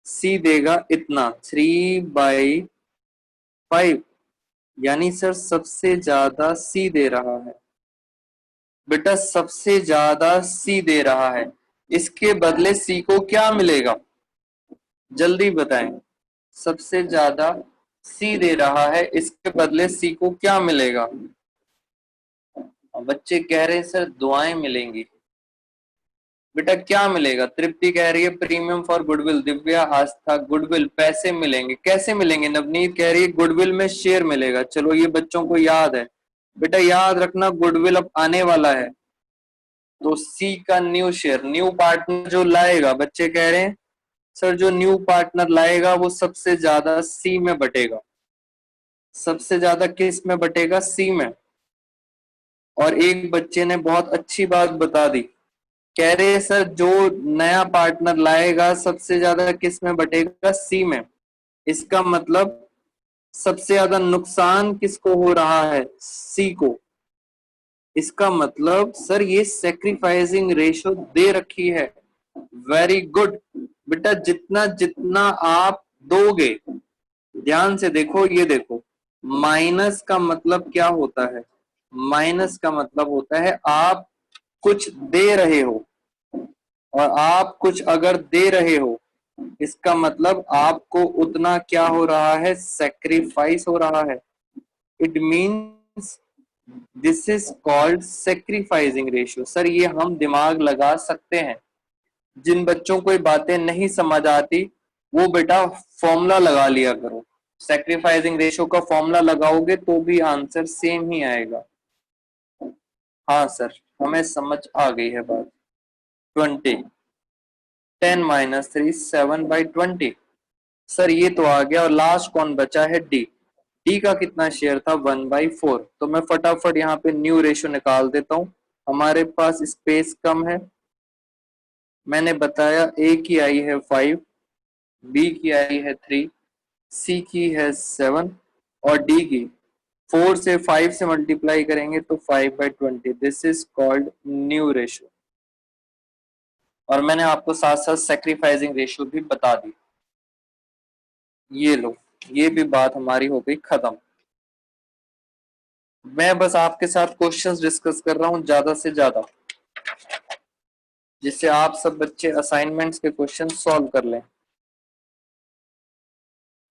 Speaker 1: सी देगा इतना 3/5, यानी सर सबसे ज्यादा सी दे रहा है। बेटा सबसे ज्यादा सी दे रहा है, इसके बदले सी को क्या मिलेगा? जल्दी बताएं। सबसे ज्यादा सी दे रहा है, इसके बदले सी को क्या मिलेगा? बच्चे कह रहे हैं सर दुआएं मिलेंगी। बेटा क्या मिलेगा? तृप्ति कह रही है premium for goodwill. Divya, Aastha, goodwill पैसे मिलेंगे। कैसे मिलेंगे? नवनीत कह रही है गुडविल में शेयर मिलेगा। चलो ये बच्चों को याद है। बेटा याद रखना गुडविल अब आने वाला है। तो सी का न्यू शेयर, न्यू पार्टनर जो लाएगा, बच्चे कह रहे हैं सर जो न्यू पार्टनर लाएगा वो सबसे ज्यादा सी में बटेगा। सबसे ज्यादा किस में बटेगा? सी में। और एक बच्चे ने बहुत अच्छी बात बता दी, कह रहे सर जो नया पार्टनर लाएगा सबसे ज्यादा किस में बटेगा? सी में। इसका मतलब सबसे ज्यादा नुकसान किसको हो रहा है? सी को। इसका मतलब सर ये सेक्रीफाइसिंग रेशो दे रखी है। Very good. बेटा जितना जितना आप दोगे, ध्यान से देखो, ये देखो माइनस का मतलब क्या होता है? माइनस का मतलब होता है आप कुछ दे रहे हो, और आप कुछ अगर दे रहे हो इसका मतलब आपको उतना क्या हो रहा है, सेक्रीफाइस हो रहा है। It means this is called sacrificing ratio. Sir ये हम दिमाग लगा सकते हैं। जिन बच्चों को ये बातें नहीं समझ आती वो बेटा फॉर्मूला लगा लिया करो। सेक्रीफाइसिंग रेशियो का फॉर्मूला लगाओगे तो भी आंसर सेम ही आएगा। हाँ सर, हमें समझ आ गई है बात। 20, 10 - 3 7/20। सर ये तो आ गया, और लास्ट कौन बचा है, डी। डी का कितना शेयर था, 1/4। तो मैं फटाफट यहाँ पे न्यू रेशियो निकाल देता हूँ। हमारे पास स्पेस कम है, मैंने बताया ए की आई है 5, बी की आई है 3, सी की है 7 और डी की 4 से 5 से मल्टीप्लाई करेंगे तो 5/20। This is called new ratio. और मैंने आपको साथ साथ सेक्रीफाइसिंग रेशियो भी बता दी। ये लो, ये भी बात हमारी हो गई खत्म। मैं बस आपके साथ क्वेश्चंस डिस्कस कर रहा हूं ज्यादा से ज्यादा, जिससे आप सब बच्चे असाइनमेंट्स के क्वेश्चन सॉल्व कर लें।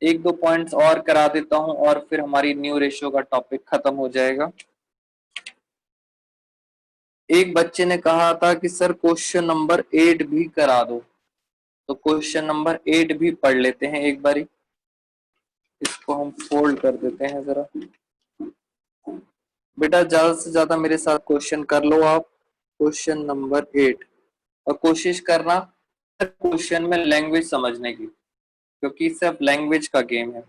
Speaker 1: एक दो पॉइंट्स और करा देता हूं और फिर हमारी न्यू रेशियो का टॉपिक खत्म हो जाएगा। एक बच्चे ने कहा था कि सर क्वेश्चन नंबर 8 भी करा दो, तो क्वेश्चन नंबर 8 भी पढ़ लेते हैं एक बारी। इसको हम फोल्ड कर देते हैं जरा। बेटा ज्यादा से ज्यादा मेरे साथ क्वेश्चन कर लो आप। क्वेश्चन नंबर 8, और कोशिश करना क्वेश्चन में लैंग्वेज समझने की, क्योंकि सिर्फ लैंग्वेज का गेम है।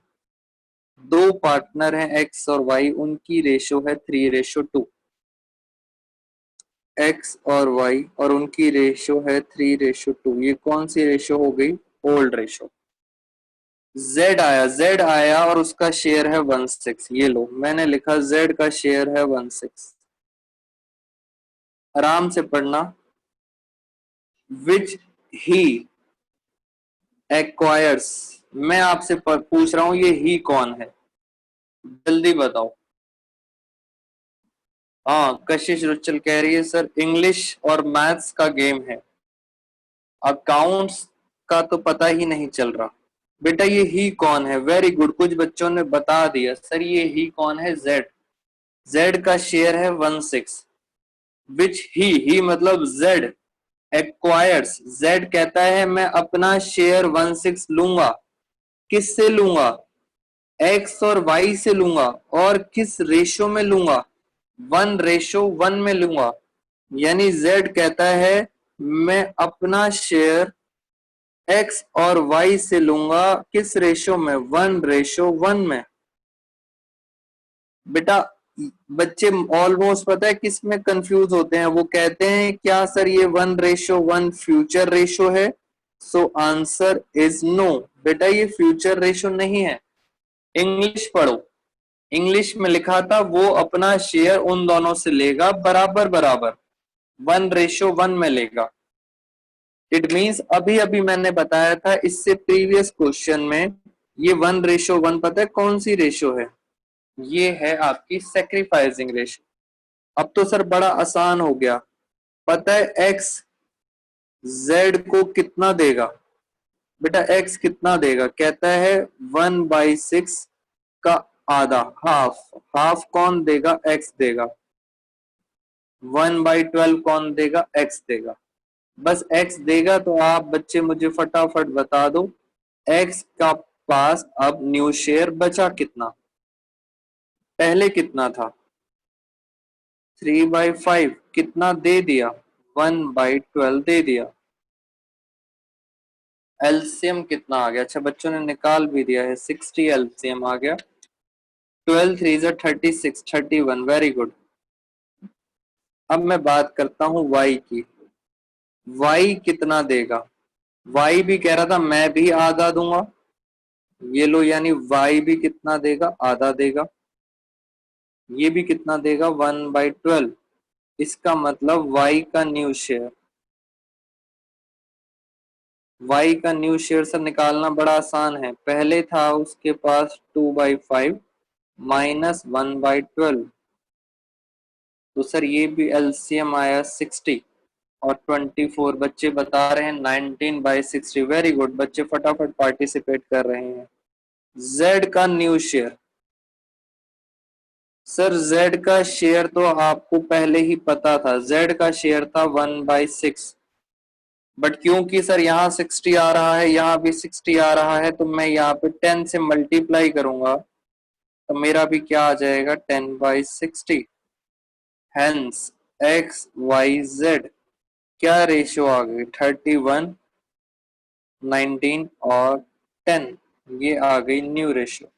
Speaker 1: दो पार्टनर हैं एक्स और वाई, उनकी रेशो है 3:2। एक्स और वाई और उनकी रेशो है 3:2। ये कौन सी रेशो हो गई, ओल्ड रेशो। जेड आया और उसका शेयर है 1/6। ये लो मैंने लिखा जेड का शेयर है 1/6। आराम से पढ़ना। विच ही एक्वायर्स, मैं आपसे पूछ रहा हूं ये ही कौन है, जल्दी बताओ। हाँ, कशिश रुचल कह रही है सर इंग्लिश और मैथ्स का गेम है, अकाउंट्स का तो पता ही नहीं चल रहा। बेटा ये ही कौन है, वेरी गुड, कुछ बच्चों ने बता दिया सर ये ही कौन है, जेड। जेड का शेयर है 1/6। विच ही मतलब जेड एक्वायर्स, जेड कहता है मैं अपना शेयर 1/6 लूंगा। किससे लूंगा, एक्स और वाई से लूंगा। और किस रेशो में लूंगा, 1:1 में लूंगा। यानी जेड कहता है मैं अपना शेयर एक्स और वाई से लूंगा, किस रेशो में, 1:1 में। बेटा बच्चे ऑलमोस्ट पता है किस में कंफ्यूज होते हैं, वो कहते हैं क्या सर ये 1:1 फ्यूचर रेशो है। So answer is no. बेटा ये फ्यूचर रेशो नहीं है। इंग्लिश पढ़ो, इंग्लिश में लिखा था वो अपना शेयर उन दोनों से लेगा बराबर बराबर, 1:1 में लेगा। इट मींस अभी अभी मैंने बताया था इससे प्रीवियस क्वेश्चन में, ये 1:1 पता है कौन सी रेशो है, ये है आपकी सेक्रीफाइसिंग रेशो। अब तो सर बड़ा आसान हो गया, पता है एक्स जेड को कितना देगा। बेटा एक्स कितना देगा, कहता है 1/6 का आधा, हाफ। हाफ कौन देगा, एक्स देगा। 1/12 कौन देगा, एक्स देगा। बस एक्स देगा तो आप बच्चे मुझे फटाफट बता दो एक्स का पास अब न्यू शेयर बचा कितना। पहले कितना था, 3/5, कितना दे दिया, 1/12 दे दिया। एलसीएम कितना आ गया, अच्छा बच्चों ने निकाल भी दिया है, 60 एलसीएम आ गया। 12 3 36, 31, वेरी गुड। अब मैं बात करता हूं y की, y कितना देगा। y भी कह रहा था मैं भी आधा दूंगा, ये लो, यानी y भी कितना देगा, आधा देगा। ये भी कितना देगा, 1/12। इसका मतलब y का न्यू शेयर, y का न्यू शेयर सर निकालना बड़ा आसान है। पहले था उसके पास 2/5 - 1/12, तो सर ये भी एलसीएम आया 60, और 24 बच्चे बता रहे हैं 19/60। वेरी गुड, बच्चे फटाफट पार्टिसिपेट कर रहे हैं। Z का न्यू शेयर, सर Z का शेयर तो आपको पहले ही पता था, Z का शेयर था 1/6, बट क्योंकि सर यहाँ 60 आ रहा है, यहाँ भी 60 आ रहा है, तो मैं यहाँ पे 10 से मल्टीप्लाई करूंगा, तो मेरा भी क्या आ जाएगा 10/60। हेंस XYZ क्या रेशियो आ गई 31, 19 और 10, ये आ गई न्यू रेशियो।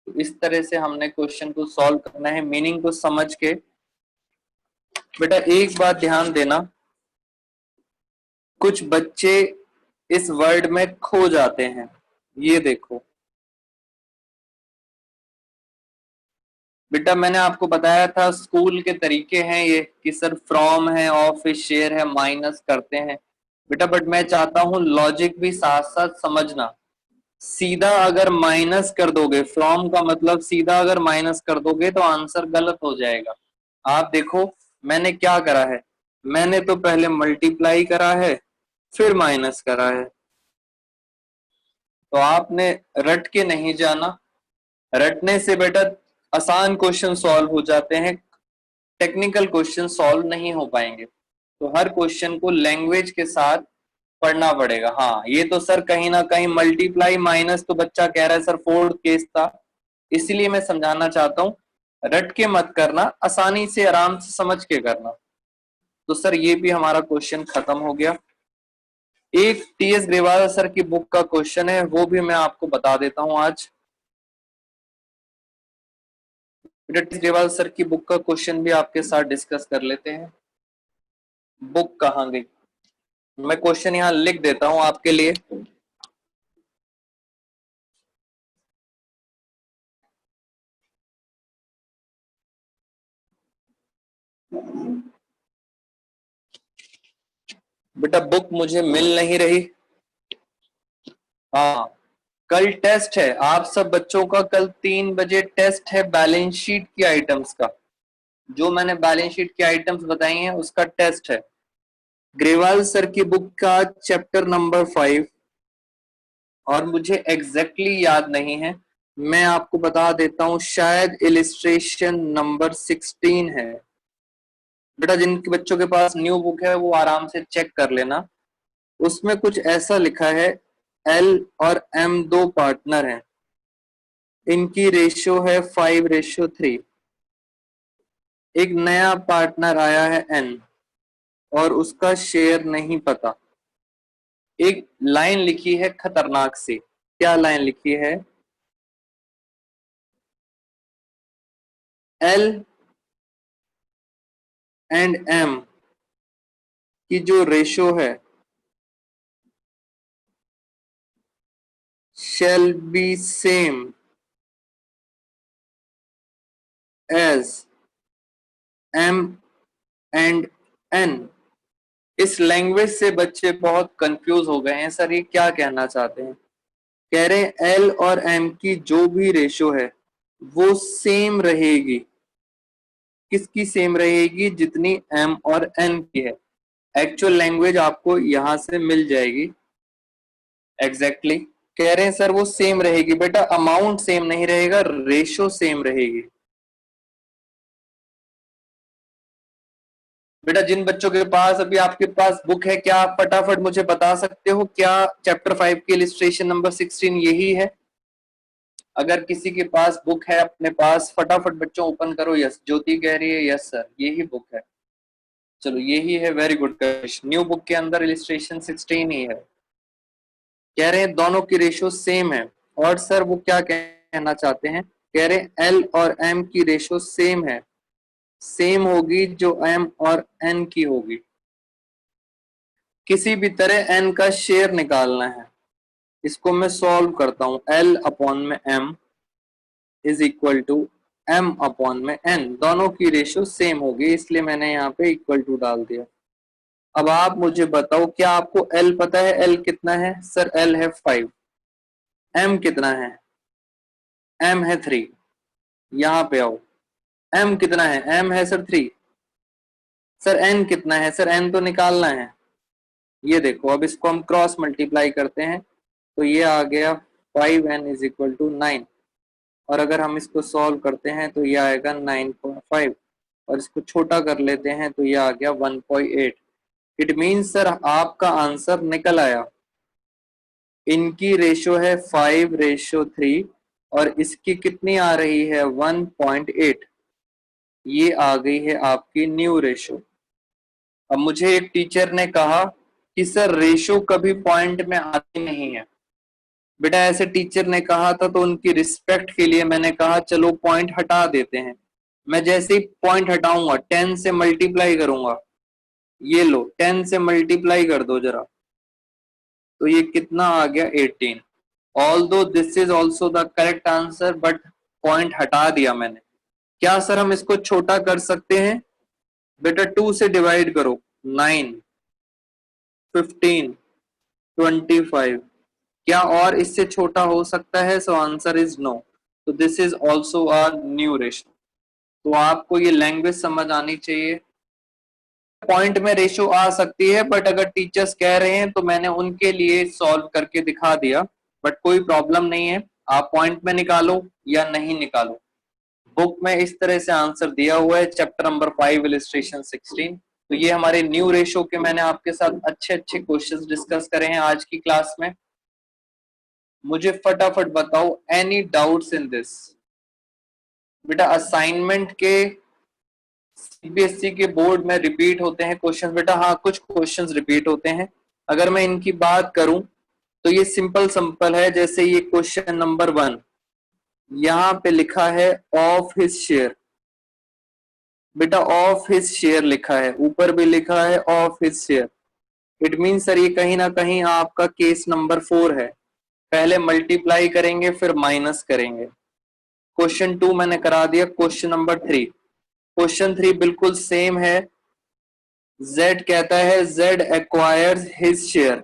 Speaker 1: तो इस तरह से हमने क्वेश्चन को सॉल्व करना है मीनिंग को समझ के। बेटा एक बात ध्यान देना, कुछ बच्चे इस वर्ड में खो जाते हैं। ये देखो बेटा, मैंने आपको बताया था स्कूल के तरीके हैं ये कि सर फ्रॉम है, ऑफ है, शेयर है, माइनस करते हैं बेटा, बट मैं चाहता हूं लॉजिक भी साथ साथ समझना। सीधा अगर माइनस कर दोगे, फ्रॉम का मतलब सीधा अगर माइनस कर दोगे तो आंसर गलत हो जाएगा। आप देखो मैंने क्या करा है, मैंने तो पहले मल्टीप्लाई करा है फिर माइनस करा है, तो आपने रट के नहीं जाना। रटने से बेटा आसान क्वेश्चन सॉल्व हो जाते हैं, टेक्निकल क्वेश्चन सॉल्व नहीं हो पाएंगे, तो हर क्वेश्चन को लैंग्वेज के साथ पढ़ना पड़ेगा। हाँ ये तो सर कहीं ना कहीं मल्टीप्लाई माइनस तो बच्चा कह रहा है सर फोर्थ केस था, इसलिए मैं समझाना चाहता हूँ रट के मत करना, आसानी से आराम से समझ के करना। तो सर ये भी हमारा क्वेश्चन खत्म हो गया। एक टीएस ग्रेवाल सर की बुक का क्वेश्चन है, वो भी मैं आपको बता देता हूं आज। टीएस ग्रेवाल सर की बुक का क्वेश्चन भी आपके साथ डिस्कस कर लेते हैं। बुक कहाँ गई, मैं क्वेश्चन यहां लिख देता हूं आपके लिए। बेटा बुक मुझे मिल नहीं रही। हाँ कल टेस्ट है आप सब बच्चों का, कल 3 बजे टेस्ट है बैलेंस शीट की आइटम्स का, जो मैंने बैलेंस शीट की आइटम्स बताई हैं उसका टेस्ट है। ग्रेवाल सर की बुक का चैप्टर नंबर 5, और मुझे एग्जैक्टली याद नहीं है, मैं आपको बता देता हूं शायद इलिस्ट्रेशन नंबर 16 है। बेटा जिनके बच्चों के पास न्यू बुक है वो आराम से चेक कर लेना, उसमें कुछ ऐसा लिखा है एल और एम दो पार्टनर हैं, इनकी रेशियो है 5:3। एक नया पार्टनर आया है एन और उसका शेयर नहीं पता। एक लाइन लिखी है खतरनाक सी, क्या लाइन लिखी है, एल एंड एम की जो रेशो है shall be same as M and N। इस लैंग्वेज से बच्चे बहुत कंफ्यूज हो गए हैं, सर ये क्या कहना चाहते हैं। कह रहे हैं L और M की जो भी रेशो है वो सेम रहेगी। किसकी सेम रहेगी, जितनी M और N की है। एक्चुअल लैंग्वेज आपको यहां से मिल जाएगी एग्जैक्टली exactly। कह रहे हैं सर वो सेम रहेगी, बेटा अमाउंट सेम नहीं रहेगा, रेशो सेम रहेगी। बेटा जिन बच्चों के पास अभी आपके पास बुक है, क्या आप फटाफट मुझे बता सकते हो क्या चैप्टर 5 की इलिस्ट्रेशन नंबर 16 यही है। अगर किसी के पास बुक है अपने पास, फटाफट बच्चों ओपन करो। यस ज्योति कह रही है यस सर यही बुक है, चलो यही है, वेरी गुड। न्यू बुक के अंदर इलिस्ट्रेशन 16 ही है। कह रहे हैं दोनों की रेशियो सेम है, और सर वो क्या कहना चाहते हैं, कह रहे हैं एल और एम की रेशियो सेम है, सेम होगी जो एम और एन की होगी। किसी भी तरह एन का शेयर निकालना है, इसको मैं सॉल्व करता हूं। एल अपॉन में M is equal to M upon में एन, दोनों की रेशियो सेम होगी इसलिए मैंने यहाँ पे इक्वल टू डाल दिया। अब आप मुझे बताओ क्या आपको एल पता है, एल कितना है, सर एल है 5। एम कितना है, एम है 3। यहाँ पे आओ, एम कितना है, एम है सर 3। सर n कितना है? सर n तो निकालना है। ये देखो, अब इसको हम क्रॉस मल्टीप्लाई करते हैं तो ये आ गया 5n इज इक्वल टू 9, और अगर हम इसको सॉल्व करते हैं तो ये आएगा 9.5, और इसको छोटा कर लेते हैं तो ये आ गया 1.8। इट मीन्स सर आपका आंसर निकल आया। इनकी रेशो है 5:3 और इसकी कितनी आ रही है 1.8। ये आ गई है आपकी न्यू रेशो। अब मुझे एक टीचर ने कहा कि सर रेशो कभी पॉइंट में आती नहीं है। बेटा ऐसे टीचर ने कहा था तो उनकी रिस्पेक्ट के लिए मैंने कहा चलो पॉइंट हटा देते हैं। मैं जैसे ही पॉइंट हटाऊंगा 10 से मल्टीप्लाई करूंगा, ये लो 10 से मल्टीप्लाई कर दो जरा, तो ये कितना आ गया 18। Although this is also the correct answer, but point हटा दिया मैंने। क्या सर हम इसको छोटा कर सकते हैं? बेटा 2 से डिवाइड करो, 9, 15, 25। क्या और इससे छोटा हो सकता है? So answer is no. तो this is also a new ratio. तो आपको ये लैंग्वेज समझ आनी चाहिए। पॉइंट में रेशो आ सकती है, बट अगर टीचर्स कह रहे हैं तो मैंने उनके लिए सॉल्व करके दिखा दिया, बट कोई प्रॉब्लम नहीं है। आप पॉइंट में निकालो या नहीं निकालो, बुक में इस तरह से आंसर दिया हुआ है, चैप्टर नंबर 5 इलिस्ट्रेशन 16। तो ये हमारे न्यू रेशो के मैंने आपके साथ अच्छे अच्छे क्वेश्चंस डिस्कस करे हैं आज की क्लास में। मुझे फटाफट बताओ एनी डाउट्स इन दिस। बेटा असाइनमेंट के सीबीएसई के बोर्ड में रिपीट होते हैं क्वेश्चंस। बेटा हाँ, कुछ क्वेश्चंस रिपीट होते हैं। अगर मैं इनकी बात करूं तो ये सिंपल सिंपल है। जैसे ये क्वेश्चन नंबर 1, यहाँ पे लिखा है ऑफ हिज शेयर। बेटा ऑफ हिज शेयर लिखा है, ऊपर भी लिखा है of his share. It mean sir ये कहीं ना कहीं आपका केस नंबर 4 है। पहले मल्टीप्लाई करेंगे फिर माइनस करेंगे। क्वेश्चन 2 मैंने करा दिया। क्वेश्चन नंबर 3, क्वेश्चन 3 बिल्कुल सेम है। Z कहता है Z एक्वायर्स हिज शेयर,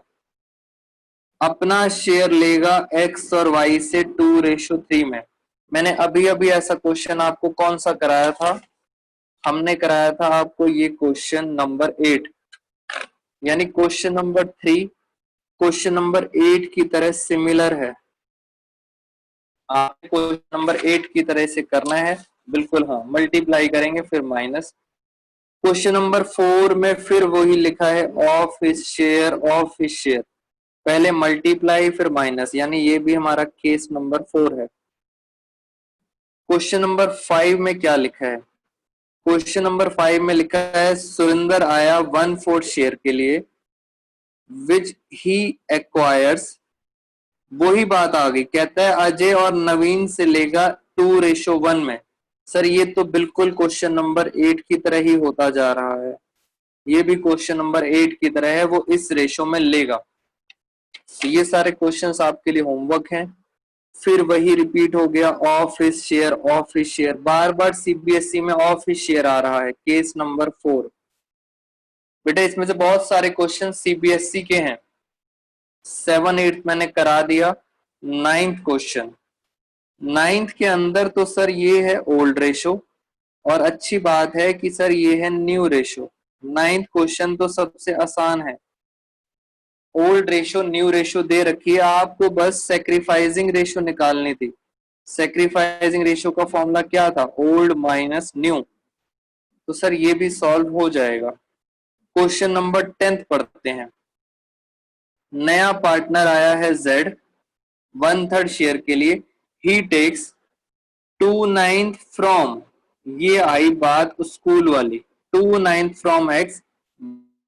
Speaker 1: अपना शेयर लेगा X और Y से 2:3 में। मैंने अभी अभी ऐसा क्वेश्चन आपको कौन सा कराया था? हमने कराया था आपको ये क्वेश्चन नंबर 8, यानी क्वेश्चन नंबर 3 क्वेश्चन नंबर 8 की तरह सिमिलर है। आपको क्वेश्चन नंबर 8 की तरह से करना है, बिल्कुल हाँ, मल्टीप्लाई करेंगे फिर माइनस। क्वेश्चन नंबर 4 में फिर वही लिखा है of his share, of his share, पहले मल्टीप्लाई फिर माइनस, यानी ये भी हमारा केस नंबर 4 है। क्वेश्चन नंबर 5 में क्या लिखा है? क्वेश्चन नंबर 5 में लिखा है सुरेंद्र आया 1/4 शेयर के लिए विच ही एक्वायर्स। वही बात आ गई, कहता है अजय और नवीन से लेगा 2:1 में। सर ये तो बिल्कुल क्वेश्चन नंबर 8 की तरह ही होता जा रहा है। ये भी क्वेश्चन नंबर 8 की तरह है, वो इस रेशो में लेगा। तो ये सारे क्वेश्चंस आपके लिए होमवर्क हैं। फिर वही रिपीट हो गया of his share, of his share, bar bar CBSE में ऑफ हिज शेयर आ रहा है। Case number 4। बेटा इसमें से बहुत सारे क्वेश्चन सीबीएसई के हैं। 7, 8 मैंने करा दिया। 9th क्वेश्चन, 9th के अंदर तो सर ये है ओल्ड रेशो, और अच्छी बात है कि सर ये है न्यू रेशो। 9th क्वेश्चन तो सबसे आसान है। ओल्ड रेशो न्यू रेशो दे रखी है, आपको बस सेक्रीफाइसिंग रेशो निकालनी थी। सेक्रीफाइसिंग रेशो का फॉर्मूला क्या था? Old minus new. तो सर ये भी सॉल्व हो जाएगा। क्वेश्चन नंबर 10 पढ़ते हैं। नया पार्टनर आया है Z 1/3 शेयर के लिए। ही टेक्स 2/9 फ्रॉम, ये आई बात स्कूल वाली, 2/9 फ्रॉम X,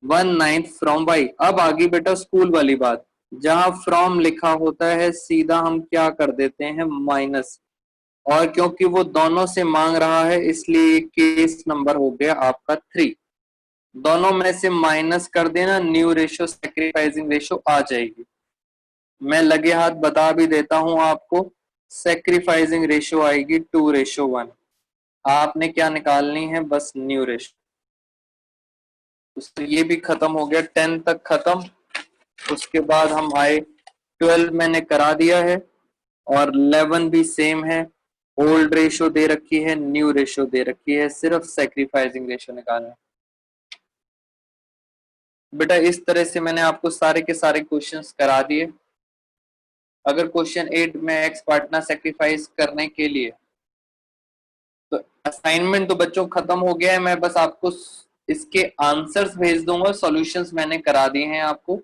Speaker 1: 1/9 फ्रॉम Y। अब आगे बेटा स्कूल वाली बात, जहां फ्रॉम लिखा होता है सीधा हम क्या कर देते हैं माइनस, और क्योंकि वो दोनों से मांग रहा है इसलिए केस नंबर हो गया आपका 3। दोनों में से माइनस कर देना, न्यू रेशो सैक्रिफाइसिंग रेशो आ जाएगी। मैं लगे हाथ बता भी देता हूं आपको, सैक्रिफाइसिंग रेशो आएगी 2:1। आपने क्या निकालनी है? बस न्यू रेशो। तो ये भी खत्म हो गया, 10 तक खत्म। उसके बाद हम आए 12 मैंने करा दिया है, और 11 भी सेम है। ओल्ड रेशो दे रखी है, न्यू रेशो दे रखी है, सिर्फ सैक्रिफाइसिंग रेशो निकालना। बेटा इस तरह से मैंने आपको सारे के सारे क्वेश्चंस करा दिए। अगर क्वेश्चन 8 में एक्स पार्टनर सेक्रीफाइस करने के लिए, तो असाइनमेंट तो बच्चों खत्म हो गया है, मैं बस आपको इसके आंसर्स भेज दूंगा, सॉल्यूशंस मैंने करा दिए हैं आपको।